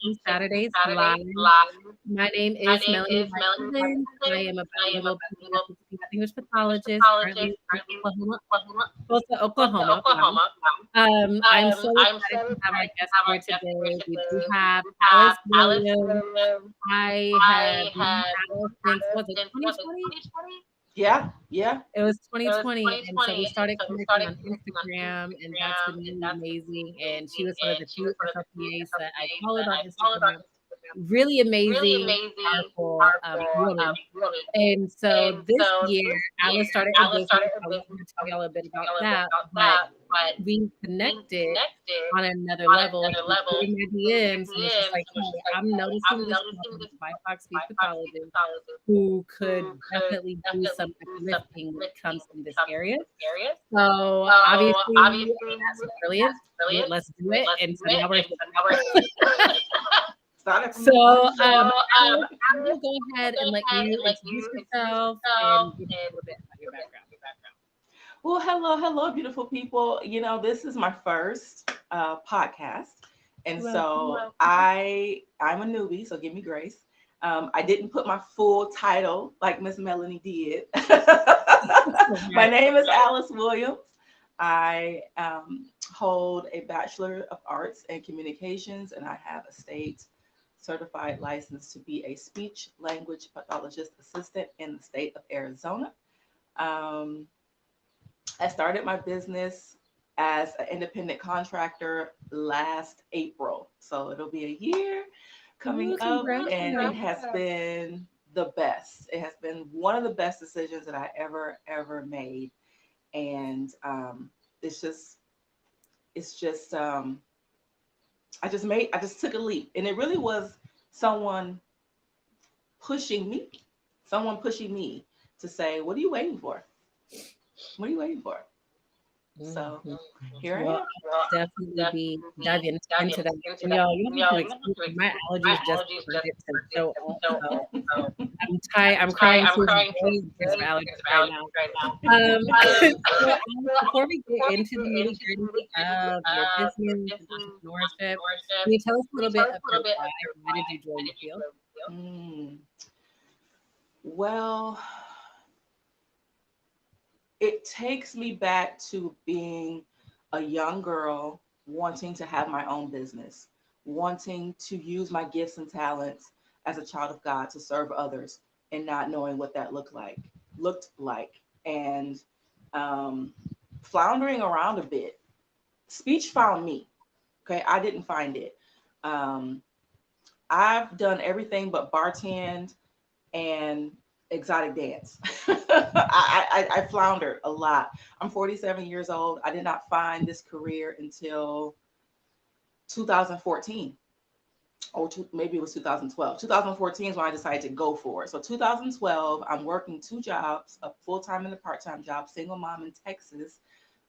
Speech Saturdays live. My name is Melanie White. I am a bilingual pediatric speech English pathologist currently in Tulsa, Oklahoma. Wow. I'm so excited to have our guest here today. We do have Alice Williams. I have known Alice since, was it 2020? Yeah. It was 2020, and so we started connecting on Instagram, and that's been really amazing, and she was one of the few SLPAs that I followed on Instagram. Really amazing, powerful, woman. And so this year, Alice started a business. I was gonna tell y'all a bit about that, but we connected on another level. She was in my DMs and was just like, "Hey, I'm noticing this woman, a BIPOC speech pathologist, who could definitely do some uplifting when it comes in this area." So obviously, that's brilliant. Let's do it. And so now we're here. Started from So, the ground up. Alice, I'm gonna go ahead and let you introduce yourself and give us a little bit about your background. Well, hello, beautiful people. This is my first podcast, and Welcome. so I'm a newbie, so give me grace. I didn't put my full title like Miss Melanie did. My name is Alice Williams. I hold a Bachelor of Arts in Communications, and I have a state certified license to be a speech language pathologist assistant in the state of Arizona. Um, I started my business as an independent contractor last April. So it'll be a year coming Ooh, up, and it congrats. has been the best. It has been one of the best decisions that I ever made. And it's just, it's just, I just took a leap. And it really was someone pushing me, pushing me to say, what are you waiting for? What are you waiting for? So Mhm. here I Well, am. I'll definitely be diving into that. And y'all have to excuse me. My allergies just started to show up, so I'm crying tears of joy because of allergies right now. Um, so before we get into the nitty gritty of your business and entrepreneurship, can you tell us a little bit of your why? Why did you join the field? Mm, well, it takes me back to being a young girl wanting to have my own business, wanting to use my gifts and talents as a child of God to serve others, and not knowing what that looked like, and um, floundering around a bit. Speech found me. Okay, I didn't find it. Um, I've done everything but bartend and exotic dance. I floundered a lot. I'm 47 years old. I did not find this career until 2014, or maybe it was 2012. 2014 is when I decided to go for it. So 2012, I'm working two jobs, a full-time and a part-time job, single mom in Texas.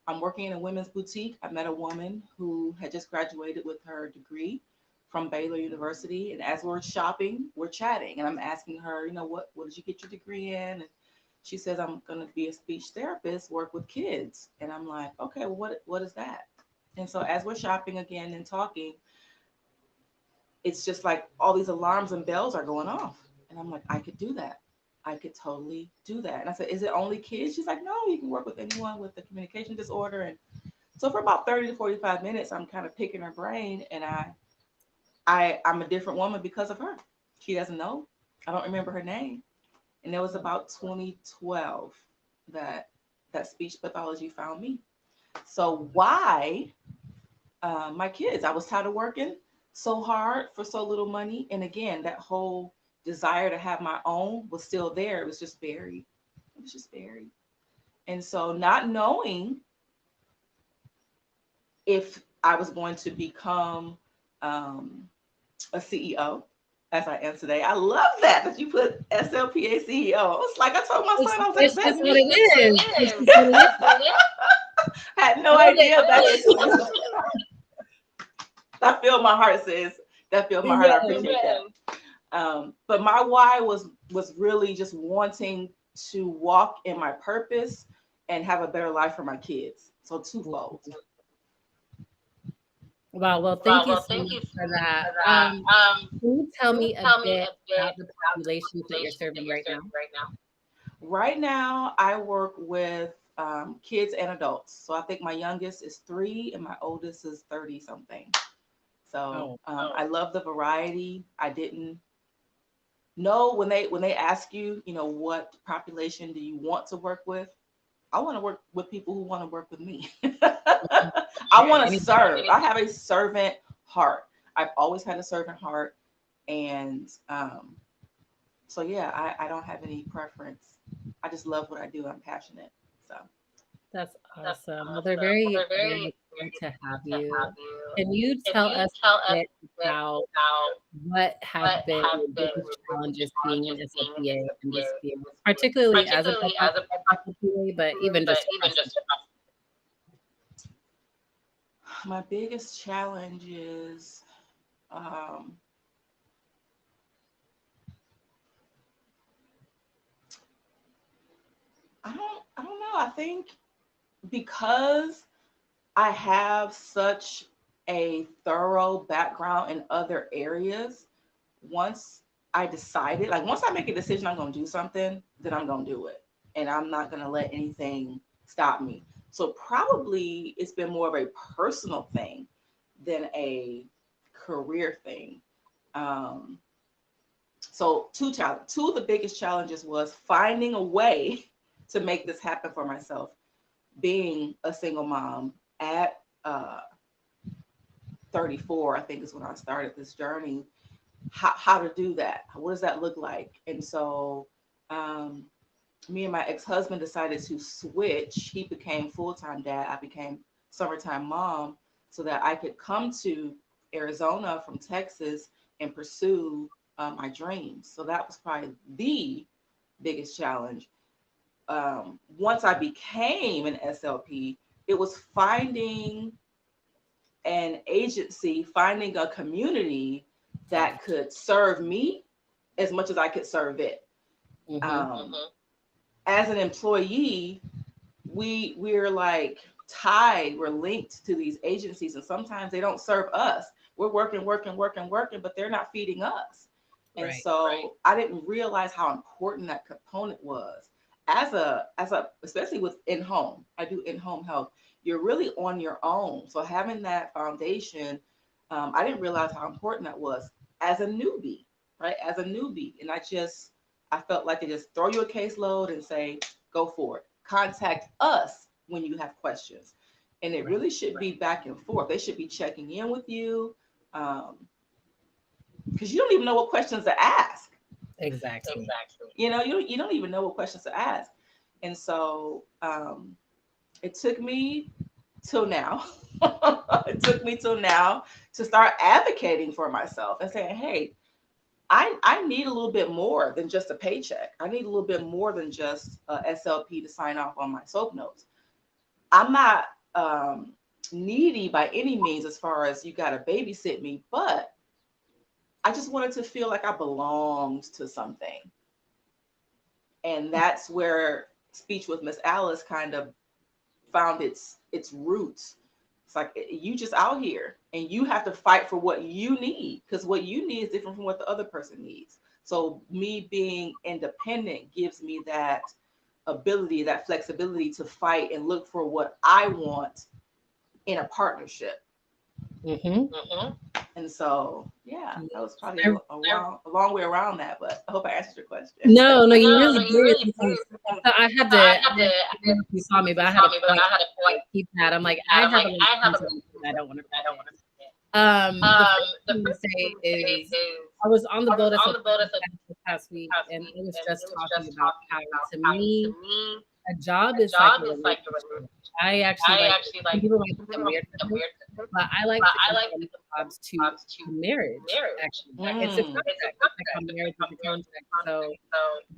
I'm working in a women's boutique. I met a woman who had just graduated with her degree from Baylor University. And as we're shopping, we're chatting. And I'm asking her, what did you get your degree in? And she says, I'm going to be a speech therapist, work with kids. And I'm like, okay, well, what is that? And so as we're shopping again and talking, it's just like all these alarms and bells are going off. And I'm like, I could do that. I could totally do that. And I said, is it only kids? She's like, no, you can work with anyone with a communication disorder. And so for about 30 to 45 minutes, I'm kind of picking her brain, and I'm a different woman because of her. She doesn't know. I don't remember her name. And it was about 2012 that speech pathology found me. So why my kids? I was tired of working so hard for so little money. And again, that whole desire to have my own was still there. It was just buried. It was just buried. And so not knowing if I was going to become a CEO as I am today. I love that you put SLPA CEO. It's like I told my son I was It's like, just what it is. It's just what it is. I had no Love it. idea back in 2012. That filled my heart, sis. That filled my heart. I Yeah. appreciate that. But my why was really just wanting to walk in my purpose and have a better life for my kids. So twofold. Wow, well, thank you so much for that. Can you tell me a bit about the populations that you're serving right now? Right now, I work with kids and adults. So I think my youngest is 3 and my oldest is 30 something. So Oh, I love the variety. I didn't know when they ask you, what population do you want to work with? I want to work with people who want to work with me. mhm. I Sure. want to Any serve. I have a servant heart. I've always had a servant heart. And so, yeah, I don't have any preference. I just love what I do. I'm passionate. So, That's awesome. Well, they're very, very excited to have you. Can you tell us a bit about what have been your biggest challenges being an SLPA in this field, particularly as a BIPOC SLPA, but even just across the my biggest challenge is um, I don't know. I think because I have such a thorough background in other areas, once once I make a decision I'm going to do something, then I'm going to do it. And I'm not going to let anything stop me. So probably it's been more of a personal thing than a career thing. Um, so two of the biggest challenges was finding a way to make this happen for myself, being a single mom at 34, I think is when I started this journey. How to do that? What does that look like? And so, um, me and my ex-husband decided to switch. He became full-time dad. I became summertime mom, so that I could come to Arizona from Texas and pursue my dreams. So that was probably the biggest challenge. Once I became an SLP, it was finding an agency, finding a community that could serve me as much as I could serve it. Mhm. As an employee, we're like tied, we're linked to these agencies, and sometimes they don't serve us. We're working, working, working, working, but they're not feeding us. And Right. so I didn't realize how important that component was. As a especially with in-home, I do in-home health. You're really on your own. So having that foundation, I didn't realize how important that was as a newbie, right? As a newbie. And I felt like they just throw you a caseload and say, go for it. Contact us when you have questions. And it Right. really should be back and forth. They should be checking in with you, because you don't even know what questions to ask. Exactly. You don't even know what questions to ask. And so it took me till now. It took me till now to start advocating for myself and saying, hey, I need a little bit more than just a paycheck. I need a little bit more than just a SLP to sign off on my soap notes. I'm not needy by any means as far as you got to babysit me, but I just wanted to feel like I belonged to something. And that's where Speech with Miss Alice kind of found its roots. It's like you just out here and you have to fight for what you need, because what you need is different from what the other person needs. So me being independent gives me that ability, that flexibility to fight and look for what I want in a partnership. Mhm. And so, yeah, that was probably I a long way around that, but I hope I answered your question. No, no, you really did because so I don't know if you saw me, but I had a point, like, keypad. I'm like, I have a responsibility that I don't wanna forget. The first thing to say is I was on the Build Us Up podcast this past week, and I was just talking about how, to me, a job is like a relationship. I actually like some people might think I'm weird for this, but I like to compare jobs to marriage, actually. It's a Mm. contract, just like how marriage is a contract. So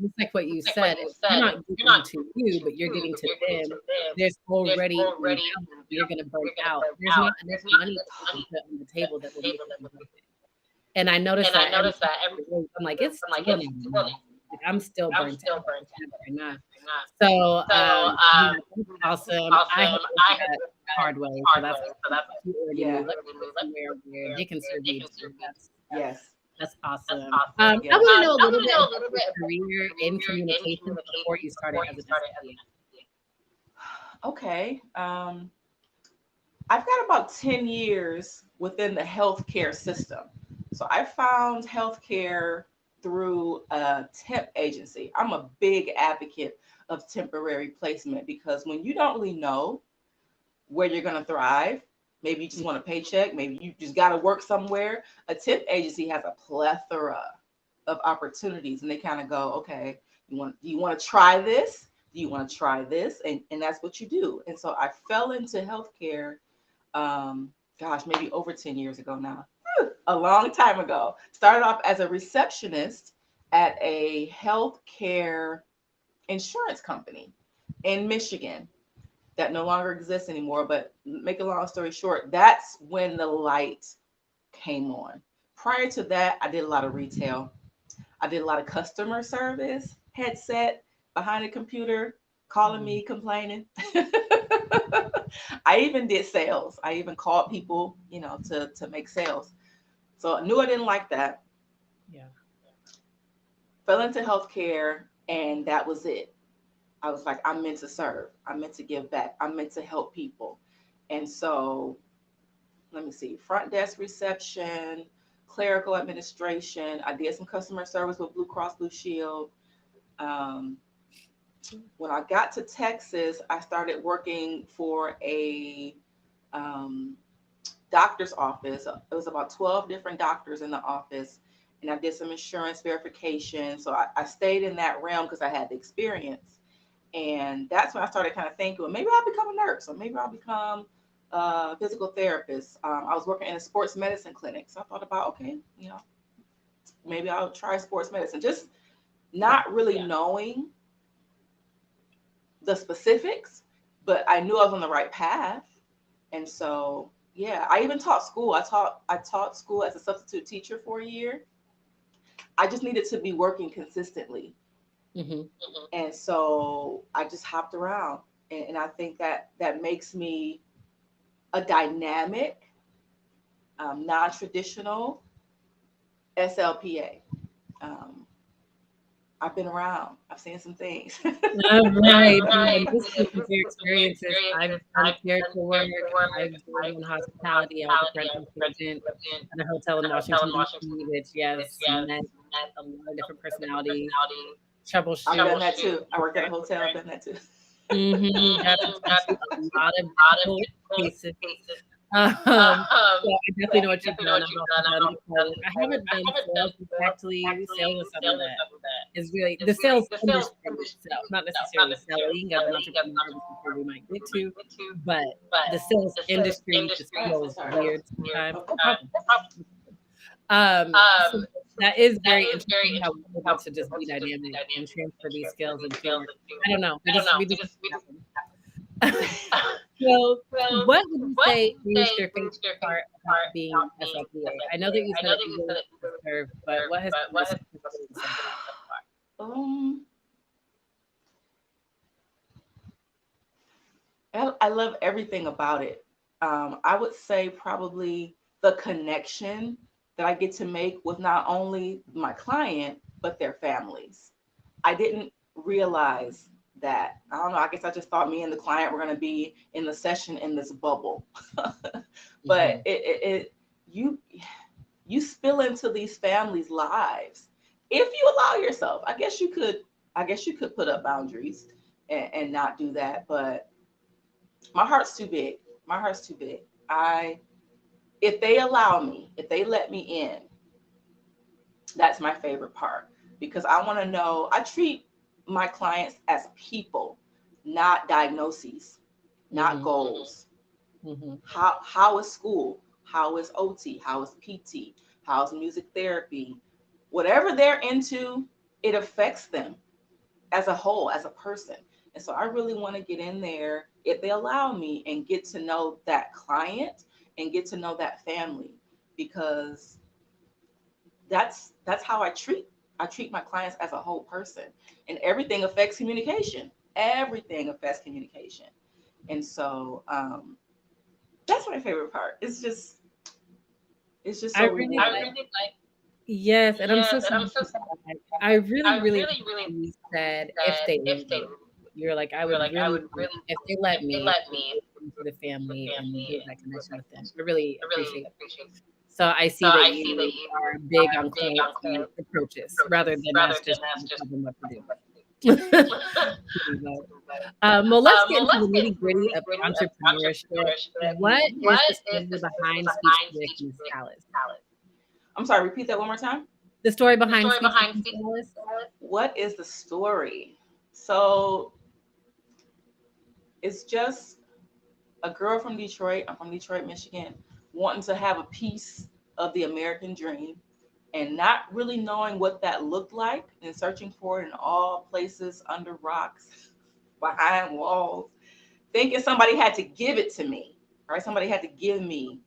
just like what you said, if you're not giving to you, but you're giving to them, there's already an imbalance and you're gonna burn out. There's not enough money to even put on the table that will make it worth it. And I noticed that every time I'm like, it's still not enough. Like I'm still burnt out. It's never enough. So, yeah, that's awesome. I have looked at hard way. So that's you already knew. Let me go somewhere where they can serve me too. Yes. That's awesome. I want to know a little bit about your career in communications before you started as an SLPA. Okay. I've got about 10 years within the healthcare system. So I found healthcare through a temp agency. I'm a big advocate of temporary placement because when you don't really know where you're going to thrive, maybe you just want a paycheck, maybe you just got to work somewhere, a temp agency has a plethora of opportunities and they kind of go, okay, do you want to try this? Do you want to try this? And that's what you do. And so I fell into healthcare, maybe over 10 years ago now, a long time ago. Started off as a receptionist at a healthcare insurance company in Michigan that no longer exists anymore. But make a long story short, that's when the light came on. Prior to that, I did a lot of retail. I did a lot of customer service, headset behind the computer, calling me, complaining. I even did sales. I even called people, to make sales. So I knew I didn't like that. Yeah. Fell into healthcare, and that was it. I was like, I'm meant to serve. I'm meant to give back. I'm meant to help people. And so, let me see, front desk reception, clerical administration. I did some customer service with Blue Cross Blue Shield. When I got to Texas, I started working for a doctor's office. It was about 12 different doctors in the office, and I did some insurance verification. So I stayed in that realm because I had the experience. And that's when I started kind of thinking, well, maybe I'll become a nurse, or maybe I'll become a physical therapist. I was working in a sports medicine clinic. So I thought about, okay, maybe I'll try sports medicine. Just not really knowing the specifics, but I knew I was on the right path. And so, yeah, I even taught school. I taught school as a substitute teacher for a year. I just needed to be working consistently. Mm-hmm. And so I just hopped around. And I think that makes me a dynamic, non-traditional SLPA. I've been around. I've seen some things. Right. And just to compare experiences, I've done clerical work. I've done hospitality. I was a front desk agent at a hotel in Washington, D.C., which, yes, met a lot of different personalities, I've done troubleshoot. that too. I worked at a hotel. I've done that too. Got to talk to a lot of difficult cases. So I definitely know what you've done. I've also done before. I haven't done sales. It's actually, sales is something that is really the sales industry itself, not necessarily selling as an entrepreneur, which is where we might get to, but the sales industry just feels weird sometimes. No problem. So that is very interesting how we're able to just be dynamic and transfer these skills and share. I don't know. We just So, what would you say is your favorite part about being an SLPA? I know that you said it really to serve, but what has been most fulfilling so far? I love everything about it. I would say probably the connection that I get to make with not only my client, but their families. I didn't realize that. I don't know. I guess I just thought me and the client were going to be in the session in this bubble. But you spill into these families' lives if you allow yourself. I guess you could put up boundaries and not do that. But my heart's too big. My heart's too big. If they allow me, if they let me in, that's my favorite part, because I want to know, I treat my clients as people, not diagnoses, not goals. How is school? How is OT? How is PT? How is music therapy? Whatever they're into, it affects them as a whole, as a person. And so I really want to get in there, if they allow me, and get to know that client and get to know that family, because that's how I treat my clients as a whole person. And everything affects communication. Everything affects communication. And so That's my favorite part. It's just I so really like, rewarding. yes, and I'm so sorry to that. I really, really like how you said if they let you. You're like, I would really like if they let me, I would go into the family and build that connection with them. I really appreciate that. So I see that you are big on client-centered approaches rather than us just trying to tell them what to do. Well, let's get into the nitty-gritty of entrepreneurship. What is the story behind Speech with Miss Alice? I'm sorry, repeat that one more time. The story behind Speech with Miss Alice? What is the story? So it's just a girl from Detroit. I'm from Detroit, Michigan, wanting to have a piece of the American dream and not really knowing what that looked like and searching for it in all places, under rocks, behind walls, thinking somebody had to give it to me, right? Somebody had to give me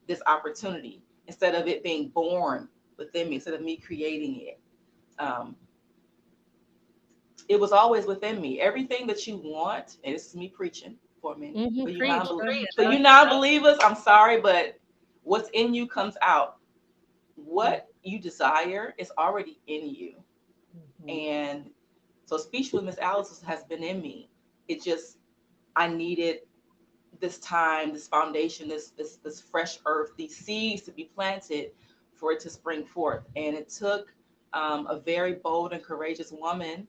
this opportunity instead of it being born within me, instead of me creating it. It was always within me. Everything that you want, and this is me preaching for a minute. For you non-believers, I'm sorry, but what's in you comes out. What you desire is already in you. And so Speech with Miss Alice has been in me. It just, I needed this time, this foundation, this fresh earth, these seeds to be planted for it to spring forth. And it took a very bold and courageous woman.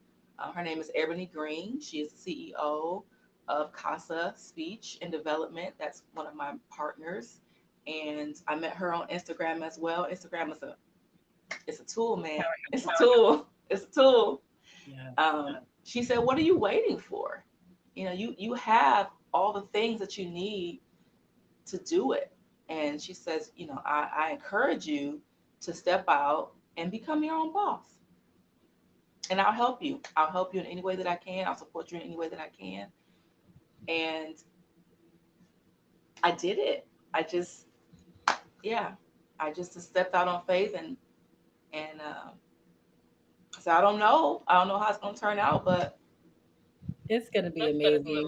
Her name is Ebony Green. She is the CEO of Casa Speech and Development. That's one of my partners. And I met her on Instagram as well. Instagram is it's a tool, man. It's a tool. It's a tool. Yeah. She said, "What are you waiting for? You know, you have all the things that you need to do it." And she says, "You know, I encourage you to step out and become your own boss. And I'll help you. I'll help you in any way that I can. I'll support you in any way that I can." And I did it. I just stepped out on faith and so I don't know how it's gonna turn out, but it's gonna be amazing.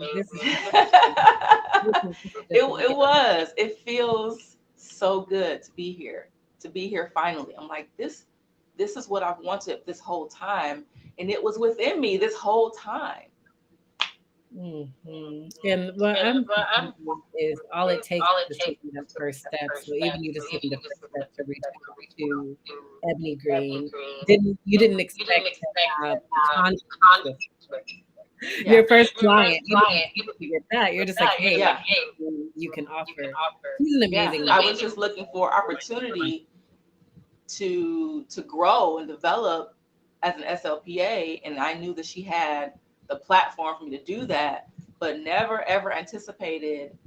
It feels so good to be here finally. I'm like, this is what I've wanted this whole time, and it was within me this whole time. Mm-hmm. And what I'm thinking is all it takes is taking that first step. So even you just taking the first step to reach out to Ebony Green, you didn't expect to have conflict with your first client. You didn't get that. You're just like, hey, you can offer. She's an amazing. I was just looking for opportunity to grow and develop as an SLPA, and I knew that she had the platform for me to do that, but never ever anticipated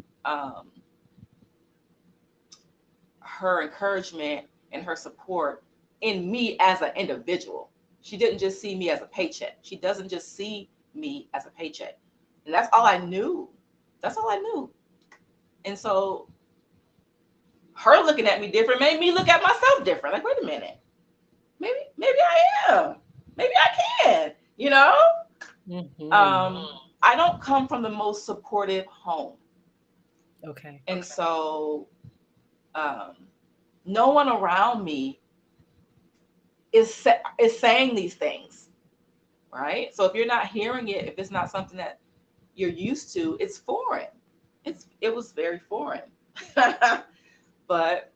her encouragement and her support in me as an individual. She didn't just see me as a paycheck. She doesn't just see me as a paycheck. And that's all I knew. And so her looking at me different made me look at myself different. Like, wait a minute. Maybe I am. Maybe I can, you know? Mm-hmm. I don't come from the most supportive home. Okay. And so no one around me is saying these things, right? So if you're not hearing it, if it's not something that you're used to, it's foreign. It was very foreign. But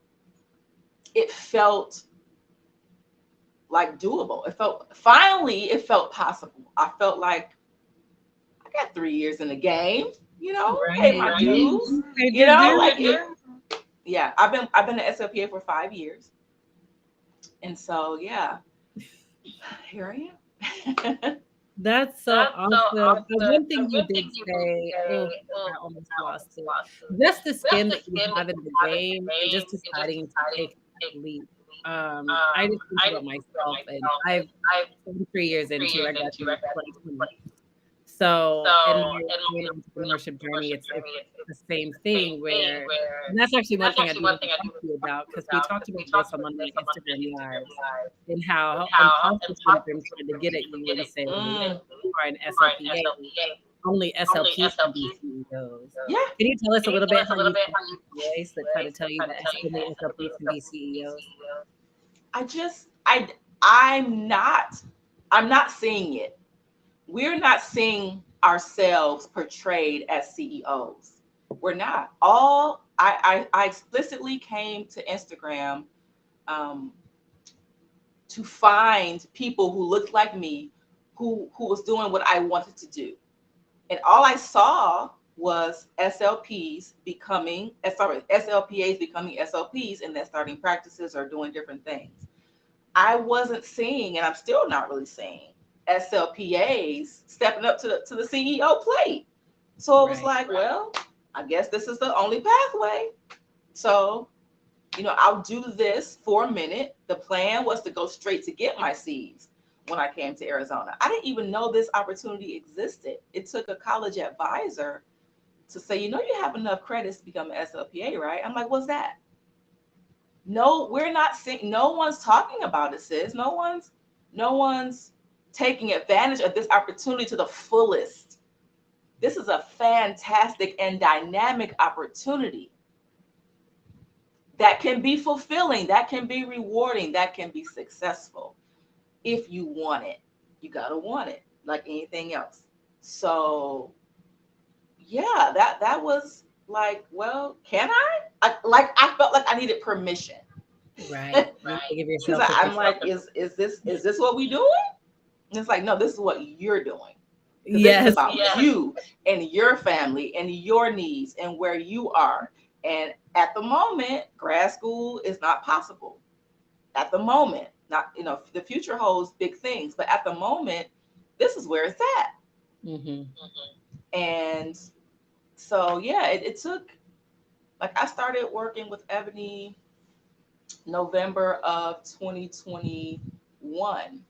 it felt like doable. It felt possible. I felt like I got 3 years in the game, you know, pay my dues, you know, like yeah. I've been an SLPA for 5 years, and so yeah, here I am. That's so awesome. The one thing you did say, I almost lost it. Just the skin that you have in the game and just deciding to take that leap. I just think about myself, and I've 3 years into, I graduated in 2020. So in my entrepreneurship journey, it's the same thing where, and that's actually one thing I do want to talk to you about, because we talked about this on one of the Instagram lives, and how imposter syndrome trying to get at you and say, you are an SLPA. only SLPs can be CEOs. Yeah. Can you tell us a little bit how you feel voice that try to tell you that only SLPs can be CEOs? I'm not seeing it. We're not seeing ourselves portrayed as CEOs. We're not. I explicitly came to Instagram to find people who looked like me, who was doing what I wanted to do. And all I saw was SLPAs becoming SLPs and then starting practices or doing different things. I wasn't seeing, and I'm still not really seeing, SLPAs stepping up to the CEO plate. So it was like, well, I guess this is the only pathway. So, I'll do this for a minute. The plan was to go straight to get my C's when I came to Arizona. I didn't even know this opportunity existed. It took a college advisor to say, you have enough credits to become an SLPA, right? I'm like, what's that? No, we're not seeing, no one's talking about it, sis. No one's taking advantage of this opportunity to the fullest. This is a fantastic and dynamic opportunity that can be fulfilling, that can be rewarding, that can be successful. If you want it, you gotta want it, like anything else. So yeah, that was like, well, can I felt like I needed permission. Right. Give yourself I'm like, is this what we doing? And it's like, no, this is what you're doing. Yes. This is about you and your family and your needs and where you are. And at the moment, grad school is not possible. At the moment, not, the future holds big things, but at the moment, this is where it's at. Mm-hmm. And so, yeah, it took, like, I started working with Ebony November of 2021.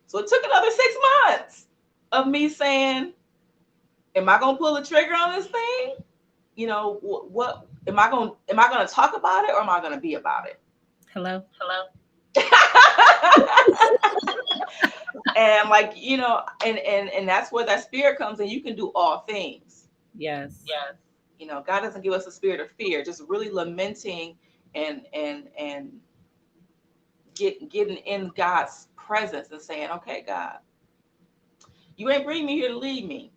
So it took another 6 months of me saying, am I going to pull the trigger on this thing? What am I going to talk about it, or am I going to be about it? Hello. And like, and that's where that spirit comes in. You can do all things. Yes. God doesn't give us a spirit of fear, just really lamenting and getting in God's presence and saying, okay, God, you ain't bring me here to leave me.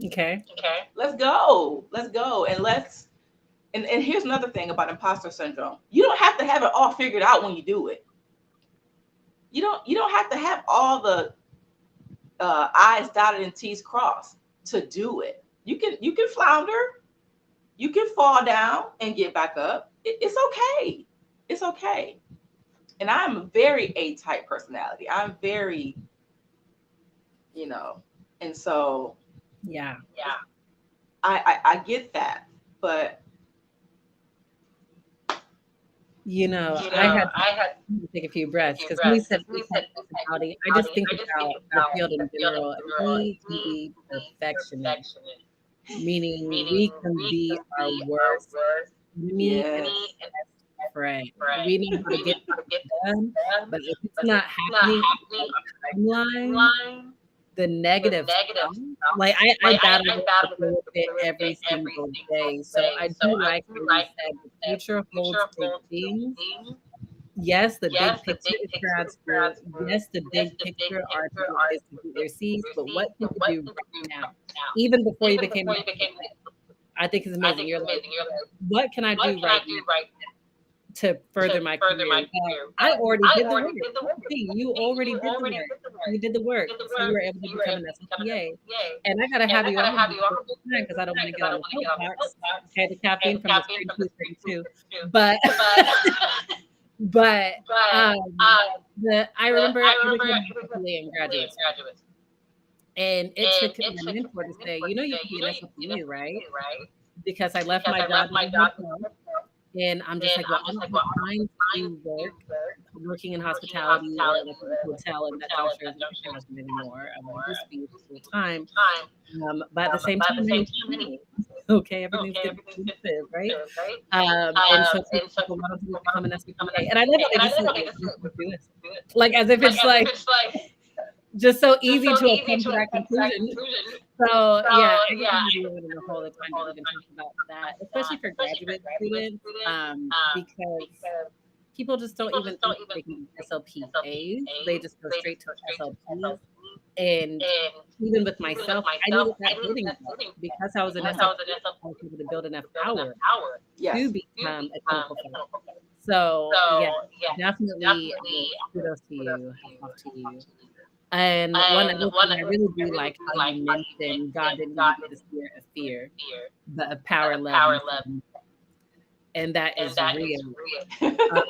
Okay. Let's go. And here's another thing about imposter syndrome. You don't have to have it all figured out when you do it. You don't have to have all the I's dotted and T's crossed to do it. You can flounder, you can fall down and get back up. It's okay. It's okay. And I'm a very A-type personality. I'm very, and so yeah. I get that, but I had to take a few breaths, because when we said personality, I just think about the field in general. We can be perfectionists, meaning we can be our worst enemy and best friend. We know how to get it done, but if it's not happening on the timeline, the negative stuff, like I battle with it every single day. So I do like when you said the future holds big things. Yes, the big picture is grad school. Yes, the big picture are to get their C's, but what can you do right now? Even before you became I think it's amazing. You're like, what can I do right now to further my career? I already did the work. You already did the work. You did the work, so you were able to become an SLPA. And I gotta have you on because I don't want to get on the soapbox. Okay, the caffeine from the 32. But I remember in graduate school, and it took my mentor to say, you can be an SLPA, right? Because I left my job and I'm just like, well, I don't have time to do work working in hospitality or like in a hotel, and that culture isn't passionate anymore. I want to just be full time. But at the same time, okay, everything's getting expensive, right? And so people want to become an SLPA. And I love how they just do it. Like as if it's like just so easy to come to that conclusion. So, yeah, I get really in the whole the time to even talk about that, especially for graduate students, because people just don't even think that they can be SLPAs. They just go straight to SLPs. And even with myself, I needed that building block because I was an SLP. I was able to build enough power to Yes. become a clinical fellow. So, yeah, definitely, kudos to you. Hats off to you. And one other thing I really do like how you mentioned God didn't give you the spirit of fear, but of power, love, and sound. And that is real. Um,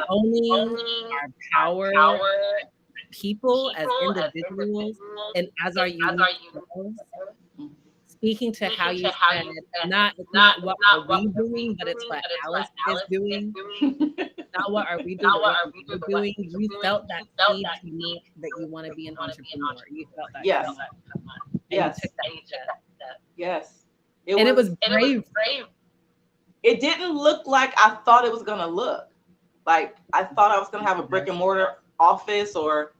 owning our power as people, as individuals, and as our unique selves. Speaking to how you said, it's not what are we doing, but it's what Alice is doing. Not what are we doing, but what are you doing? You felt that seed come up that you want to be an entrepreneur. You felt that Yes. come up, and you Yes. took that step. Yes. And it was brave. It didn't look like I thought it was gonna look. Like I thought I was gonna have a brick and mortar office, or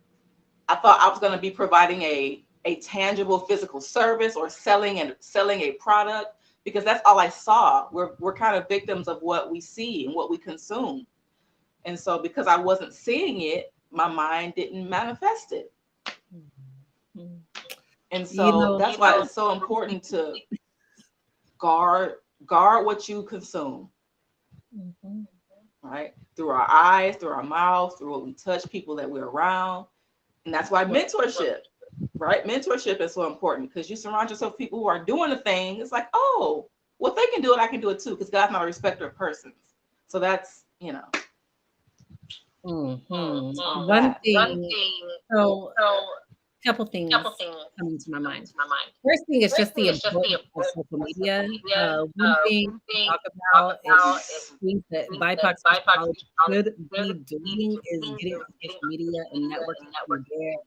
I thought I was gonna be providing a tangible physical service or selling a product, because that's all I saw. We're kind of victims of what we see and what we consume. And so because I wasn't seeing it, my mind didn't manifest it. And so that's why it's so important to guard what you consume. Right? Through our eyes, through our mouths, through what we touch, people that we're around. And that's why mentorship, right? Mentorship is so important, because you surround yourself with people who are doing the thing. It's like, oh, well, if they can do it, I can do it too, because God's not a respecter of persons. So that's, One thing, so a couple things coming to my mind. First thing is just the importance of social media. One thing to talk about is things that BIPOC Speech College should be doing is getting on social media and networking through there.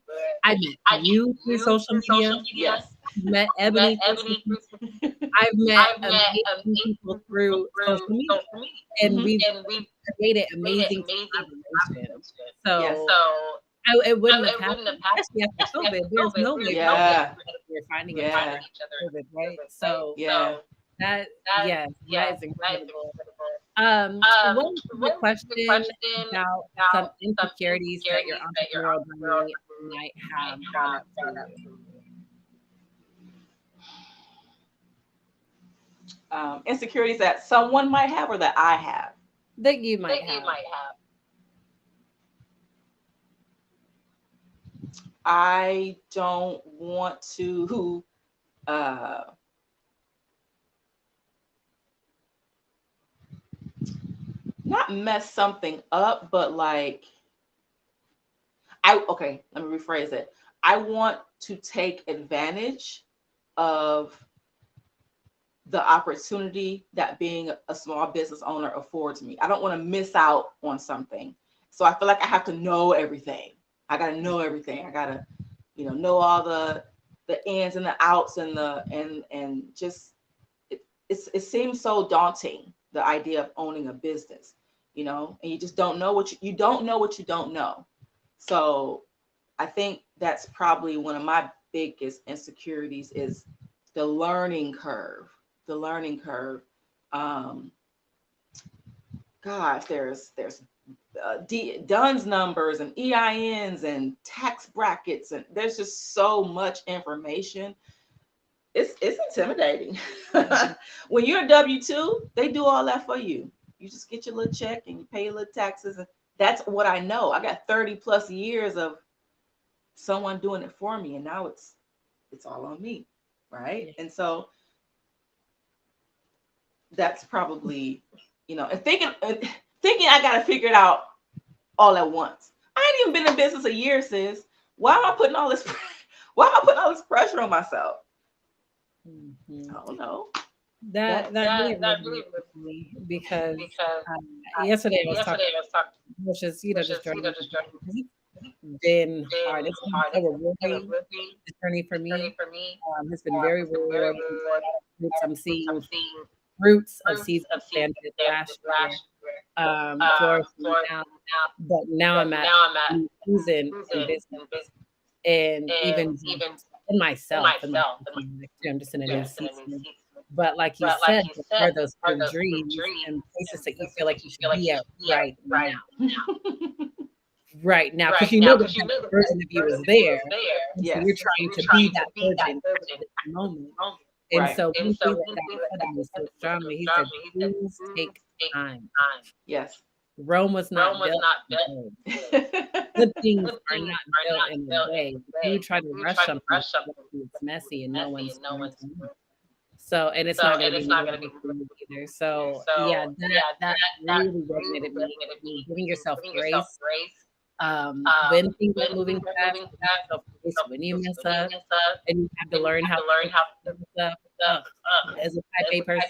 I met you through social media. Yes. I've met Ebony through social media. I've met amazing people through social media, and we've created amazing collaborations. So it wouldn't have happened, especially after COVID. There's no way we're finding each other after COVID, right? So that that is incredible. One quick question about some insecurities that your entrepreneurial journey might have brought up for you. Insecurities that someone might have or that I have? That you might have. I don't want to not mess something up, but like let me rephrase it. I want to take advantage of the opportunity that being a small business owner affords me. I don't want to miss out on something. So I feel like I have to know everything. I got to know everything. I got to, know all the ins and the outs and just it seems so daunting, the idea of owning a business, and you just don't know what you don't know what you don't know. So I think that's probably one of my biggest insecurities is the learning curve. Gosh, there's DUNS numbers and EINs and tax brackets, and there's just so much information. It's intimidating. When you're a W-2, they do all that for you. You just get your little check and you pay your little taxes. And that's what I know. I got 30 plus years of someone doing it for me, and now it's all on me, right? And so that's probably, and thinking I got to figure it out all at once. I ain't even been in business a year, sis. Why am I putting all this pressure on myself? I don't know. That really me, because yesterday I was talking, which is just journey. It's been hard. It's been so rewarding. This journey for me has been very rewarding. I'm seeing roots of seeds that planted last year, flourishing now. But now I'm at new season in business, and even in myself, in my I'm just in a new season. But like you said, there are those big dreams and places that you feel like you should be at right now. Right now, because you know that that version of you is there. And so you're trying to be that version at this moment. And so one thing that God said to me so strongly, he said, things take time. Yes. Rome was not built in a day. Good things are not built in a day. If you try to rush something, it's messy and no one's going to know. So, and it's not going to be memorable for you either. So, yeah, that really resonated with me. Giving yourself grace when things are moving fast, giving yourself grace when you mess up, and you have to learn how to mess up. As a type A person,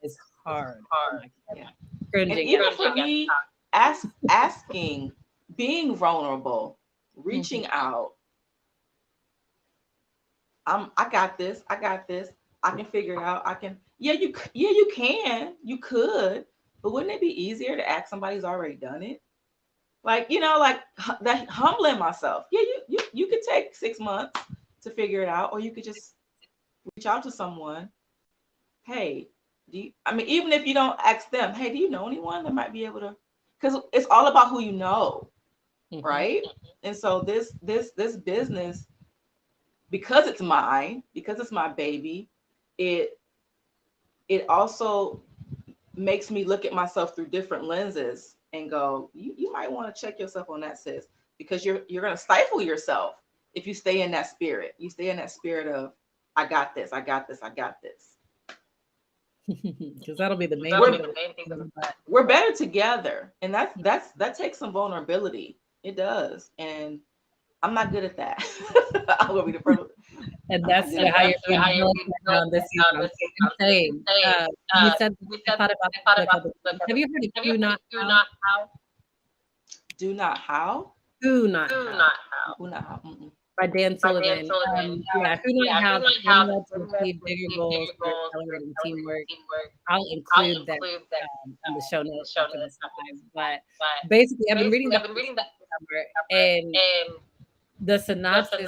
it's hard. Oh my God. Yeah. Cringing. And even for me, asking, being vulnerable, reaching out. I got this. I got this. I can figure it out. I can. Yeah, you can. You could. But wouldn't it be easier to ask somebody who's already done it? Like, like that, humbling myself. Yeah, you could take 6 months to figure it out, or you could just reach out to someone. Hey, even if you don't ask them, hey, do you know anyone that might be able to? Because it's all about who you know, right? And so this business, because it's mine, because it's my baby, it also makes me look at myself through different lenses and go, you might want to check yourself on that, sis, because you're going to stifle yourself if you stay in that spirit. You stay in that spirit of, I got this, I got this, I got this. Because that'll be the main thing. We're better together, and that takes some vulnerability. It does, and I'm not good at that. I'm gonna be the first. And that's how you're feeling this season. I'm saying, you said, I thought about it a couple times. Have you heard of Do Not How? Do Not How? Do Not How. Do Not How. By Dan Sullivan. Yeah, Who Not How, to achieve bigger goals for accelerating teamwork. I'll include that in the show notes after this time. But basically, I've been reading that summer, and the synopsis,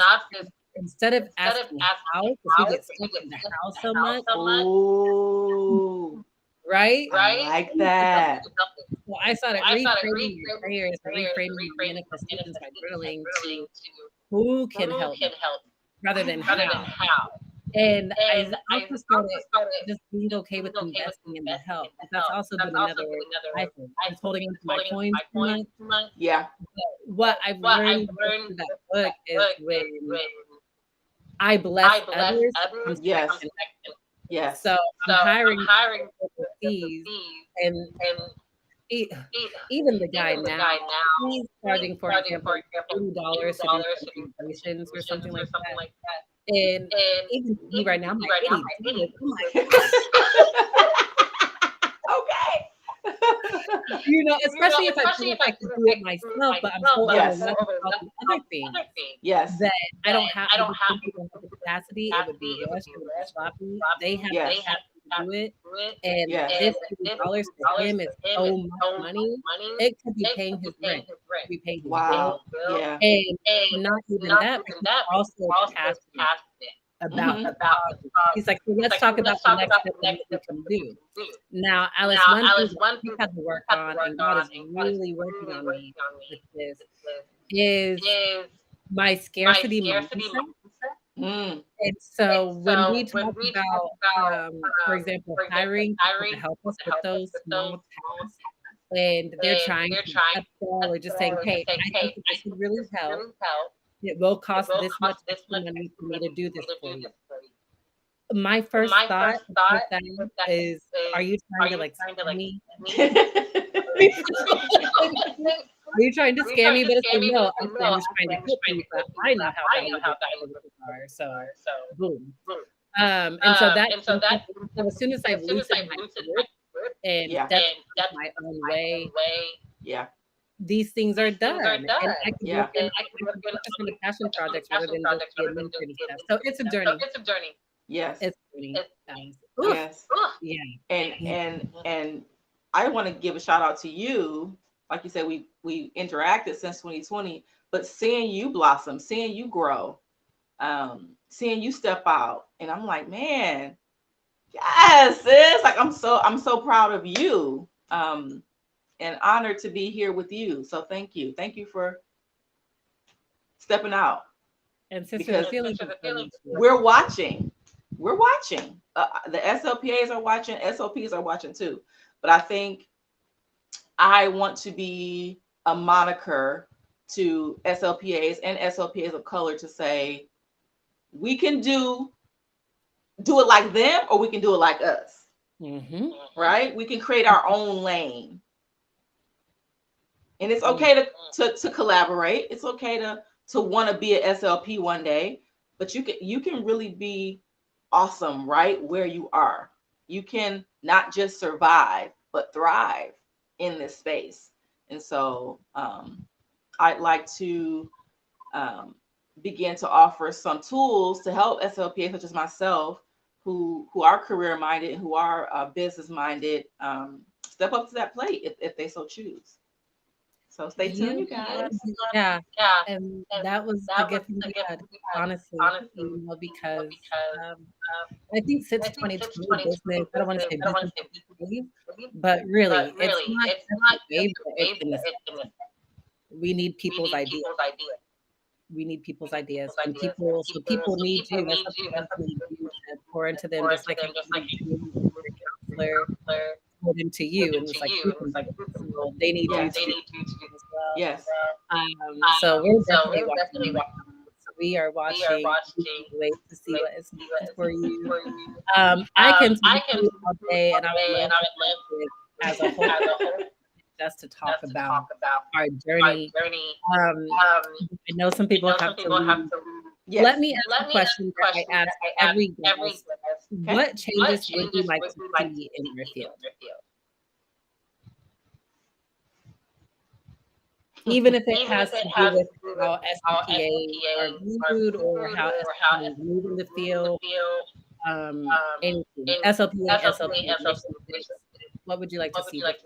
instead of asking how, because we get stuck in the how so much. Ooh. Right? I like that. Well, I saw that reframing your prayers, reframing your manifestations by journaling to who can help me, rather than how. And I also started just being okay with investing in the help. That's also been another I think. I was holding on to my coins too much. Yeah. But what I've learned through that book is when I bless others, yes. Yes. So I'm hiring fees, and even the guy now, he's charging, for example, $80 to do celebrations or something like that. And even me right now, I'm like, $80. Okay. Especially if I feel like I can do it myself, but I'm so overwhelmed about the other things. Yes. That I don't have the capacity. It would be rushed, it would be sloppy. They have to do it. And this $80 to him is so much money. It could be paying his rent. It could be paying his bill. Yeah. And not even that, but he's also passionate about the project. He's like, well, let's talk about the next step that we can do. Now, Alice, one thing we had to work on, and God is really working on me with this, is my scarcity mindset. And so when we talk about, for example, hiring people to help us with those small tasks, and they're trying to upsell or just saying, hey, I think that this would really help. It will cost this much money for me to do this for you. My first thought with that is, are you trying to scam me? Are you trying to scam me? But it's like, no, I'm just trying to help you, but I know how valuable are. So boom. And so as soon as I loosened my grip and stepped my own way, these things are done. And I can work on the passion projects rather than just the administrative stuff. So it's a journey. Yes. It's a journey. Yes. Yeah. And I want to give a shout out to you. Like you said, we interacted since 2020, but seeing you blossom, seeing you grow, seeing you step out, and I'm like, man, yes, sis. Like I'm so proud of you. And honored to be here with you. So thank you. Thank you for stepping out. And sister, the Because feeling is so much. we're watching. We're watching. The SLPAs are watching. SLPs are watching too. But I think I want to be a moniker to SLPAs and SLPAs of color to say we can do it like them, or we can do it like us. Right? We can create our own lane. And it's okay to collaborate. It's okay to want to be an SLP one day, but you can really be awesome right where you are. You can not just survive, but thrive in this space. And so I'd like to begin to offer some tools to help SLPs such as myself, who are career minded, who are business minded, step up to that plate if they so choose. So stay tuned, you guys. Yeah. And that was the gift we had, honestly, because I think since 2020 business, I don't want to say business is the wave, but really, it's not just the wave, but it's in the space. We need people's ideas. We need people's ideas. And people need you. SLPs need you to pour into them, just like your counselor poured into you, and it's like so they need you to do as well. Yes. So we're definitely watching. So we are watching. We can't wait to see what is next for you. I can talk to you all day, and I would love to as a whole just to talk about our journey. I know some people have to leave. Yes. Let me ask a question that I ask every guest. Okay. What changes would you like to see in your field? Even if it has to do with how SLPA are viewed or how SLPA is viewed in the field, anything. SLPA, SLPA, what would you like to see different?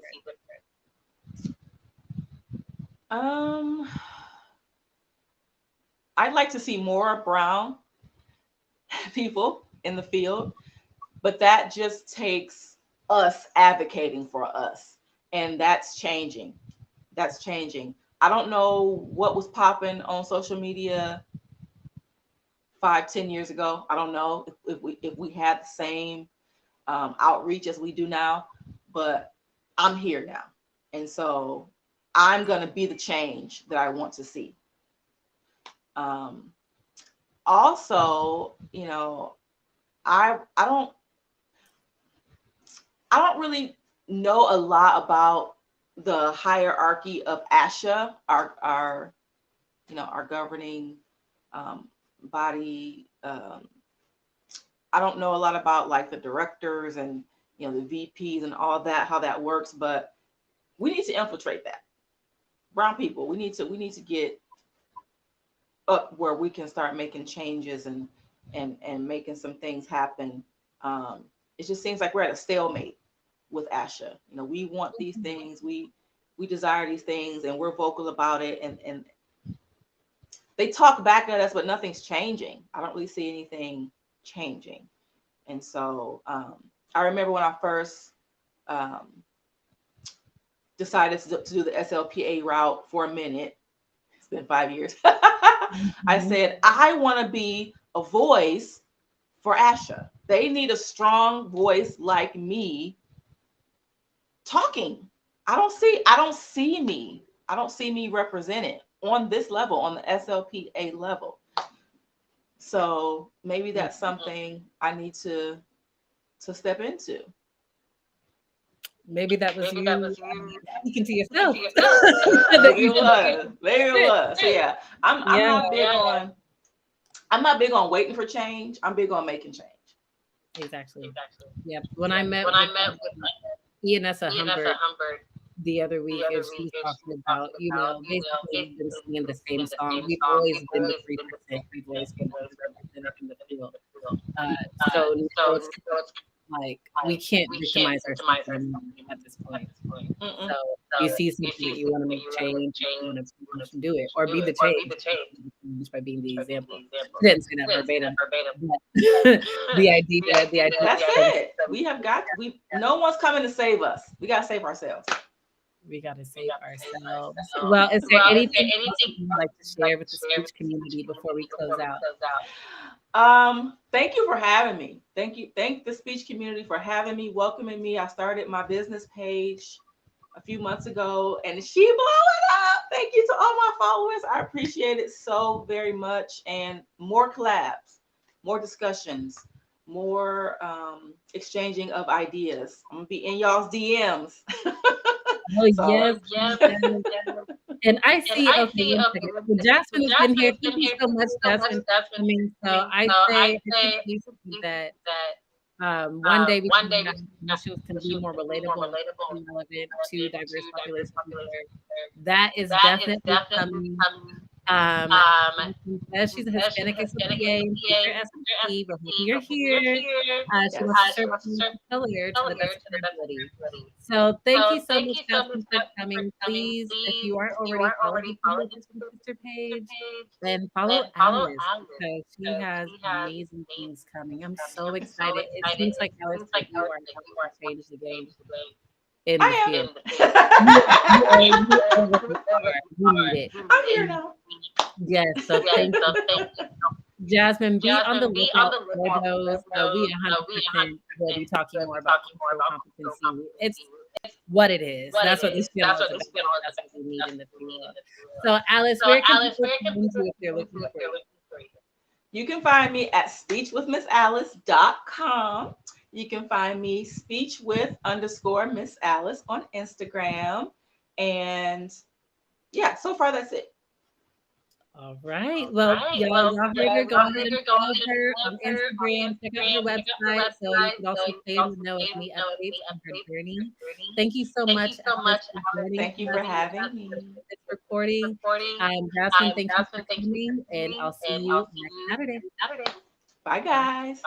I'd like to see more brown people in the field, but that just takes us advocating for us, and that's changing. That's changing. I don't know what was popping on social media 5-10 years ago. I don't know if we had the same outreach as we do now, but I'm here now, and so I'm going to be the change that I want to see. Also, I don't really know a lot about the hierarchy of ASHA, our governing body. I don't know a lot about like the directors and the VPs and all that, how that works, but we need to infiltrate that. Brown people, we need to get up where we can start making changes and making some things happen. It just seems like we're at a stalemate with ASHA. We want these things, we desire these things, and we're vocal about it, and they talk back at us, but nothing's changing. I don't really see anything changing. And so I remember when I first decided to do the SLPA route for a minute. It's been 5 years. I said, I want to be a voice for ASHA. They need a strong voice like me talking. I don't see me represented on this level, on the SLPA level. So maybe that's something I need to step into. Maybe that was you speaking to yourself. Maybe it was. So yeah, I'm not big on waiting for change. I'm big on making change. Exactly. Yeah. When I met with Ianessa Humbert the other week, and she was talking about, basically we've been singing the same song. We've always been the 3%. We've always been represented in the field. So like we can't victimize ourselves anymore at this point. Mm-mm. So you see something that you want to make change, you want to change and do it, or be the change just by being the example. She didn't say that verbatim, but the idea That's from it. No one's coming to save us. We gotta save ourselves. we got to save ourselves. Well, is there anything else that you'd like to share with the speech community before we close out? Thank you for having me. Thank the speech community for having me, welcoming me. I started my business page a few months ago and she blew it up. Thank you to all my followers. I appreciate it so very much. And more collabs, more discussions, more exchanging of ideas. I'm gonna be in y'all's DMs. Oh, yes. And I see, okay, one second. So Jasmine has been here. Thank you so much, Jasmine, for coming. So I think basically that one day we can have initials can be more relatable and relevant to diverse populations we serve. That is definitely coming. She's a Hispanic SLPA and future SLP. We're hoping you're here. She wants to serve people of color to the best of her ability. So thank you so much, Jasmine, for coming. Please, if you aren't already following the Pediatric Speech Sister page, then follow Alice because she has amazing things coming. I'm so excited. It seems like Alice that you are helping to change the game in the field. You need it. I'm here now. Yes, so thank you. Jasmine, be on the lookout for those. We 100% will be talking more about cultural competency. It's what it is. That's what this channel is about. That's what we need in the field. So, Alice, where can people find you if they're looking for you? You can find me at speechwithmissalice.com. You can find me speechwith_Miss Alice on Instagram. And yeah, so far that's it. All right. Well, y'all heard her. Go ahead and follow her on Instagram. Check out her website so you can also stay in the know of any updates on her journey. Thank you so much, Alice, for joining. Thank you for having me. This recording. Jasmine, thank you for coming, and I'll see you next Saturday. Bye, guys.